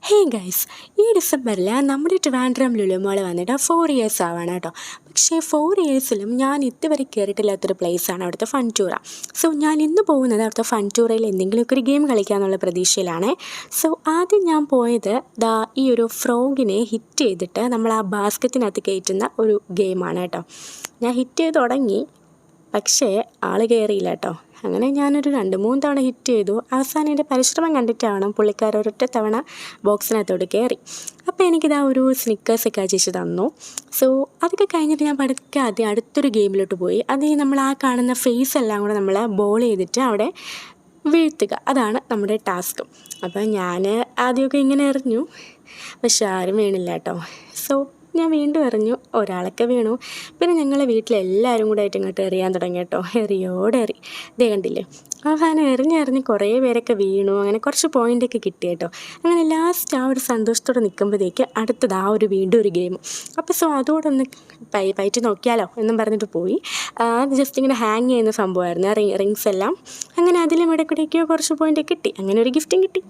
Hey guys, ഈ ഡിസംബറിൽ നമ്മുടെ ട്രിവാൻഡ്രം ലുലു മോൾ വന്നിട്ട് 4 ഇയേഴ്സ് ആവാണ് കേട്ടോ. പക്ഷേ 4 ഇയേഴ്സിലും ഞാൻ ഇതുവരെ കയറിയിട്ടില്ലാത്തൊരു പ്ലേസാണ് അവിടുത്തെ ഫൺ ടൂറ. സോ ഞാൻ ഇന്ന് പോകുന്നത് അവിടുത്തെ ഫൺ ടൂറയിൽ എന്തെങ്കിലുമൊക്കെ ഒരു ഗെയിം കളിക്കാമെന്നുള്ള പ്രതീക്ഷയിലാണ്. സോ ആദ്യം ഞാൻ പോയത് ഈ ഒരു ഫ്രോഗിനെ ഹിറ്റ് ചെയ്തിട്ട് നമ്മൾ ആ ബാസ്ക്കറ്റിനകത്ത് കയറ്റുന്ന ഒരു ഗെയിമാണ് കേട്ടോ. ഞാൻ ഹിറ്റ് ചെയ്ത് തുടങ്ങി, പക്ഷേ ആൾ കയറിയില്ല കേട്ടോ. അങ്ങനെ ഞാനൊരു 2-3 തവണ ഹിറ്റ് ചെയ്തു. അവസാനം എൻ്റെ പരിശ്രമം കണ്ടിട്ടാവണം പുള്ളിക്കാരൻ ഒരൊറ്റ തവണ ബോക്സിനകത്തോട്ട് കയറി. അപ്പോൾ എനിക്കിതാ ഒരു സ്നിക്കേഴ്സൊക്കെ ചേച്ചി തന്നു. സോ അതൊക്കെ കഴിഞ്ഞിട്ട് ഞാൻ പതുക്കെ ആദ്യം അടുത്തൊരു ഗെയിമിലോട്ട് പോയി. അത് നമ്മൾ ആ കാണുന്ന ഫേസ് എല്ലാം കൂടെ നമ്മൾ ബോൾ ചെയ്തിട്ട് അവിടെ വീഴ്ത്തുക, അതാണ് നമ്മുടെ ടാസ്ക്. അപ്പം ഞാൻ ആദ്യമൊക്കെ ഇങ്ങനെ എറിഞ്ഞു, പക്ഷെ ആരും വീണില്ല കേട്ടോ. സോ ഞാൻ വീണ്ടും എറിഞ്ഞു, ഒരാളൊക്കെ വീണു. പിന്നെ ഞങ്ങളെ വീട്ടിലെല്ലാവരും കൂടെ ആയിട്ട് ഇങ്ങോട്ട് എറിയാൻ തുടങ്ങി കേട്ടോ. എറിയോടെറി ഇതേ കണ്ടില്ലേ. അവസാനം എറിഞ്ഞെറിഞ്ഞ് കുറേ പേരൊക്കെ വീണു. അങ്ങനെ കുറച്ച് പോയിൻ്റൊക്കെ കിട്ടി കേട്ടോ. അങ്ങനെ ലാസ്റ്റ് ആ ഒരു സന്തോഷത്തോടെ നിൽക്കുമ്പോഴത്തേക്ക് അടുത്തത് ഒരു വീണ്ടും ഒരു ഗെയിം. അപ്പോൾ സോ അതോടൊന്ന് പയറ്റി നോക്കിയാലോ എന്നും പറഞ്ഞിട്ട് പോയി. അത് ജസ്റ്റ് ഇങ്ങനെ ഹാങ് ചെയ്യുന്ന സംഭവമായിരുന്നു, റിങ്സ് എല്ലാം. അങ്ങനെ അതിലും ഇടയ്ക്കിടയ്ക്കോ കുറച്ച് പോയിൻ്റ് കിട്ടി. അങ്ങനെ ഒരു ഗിഫ്റ്റും കിട്ടി.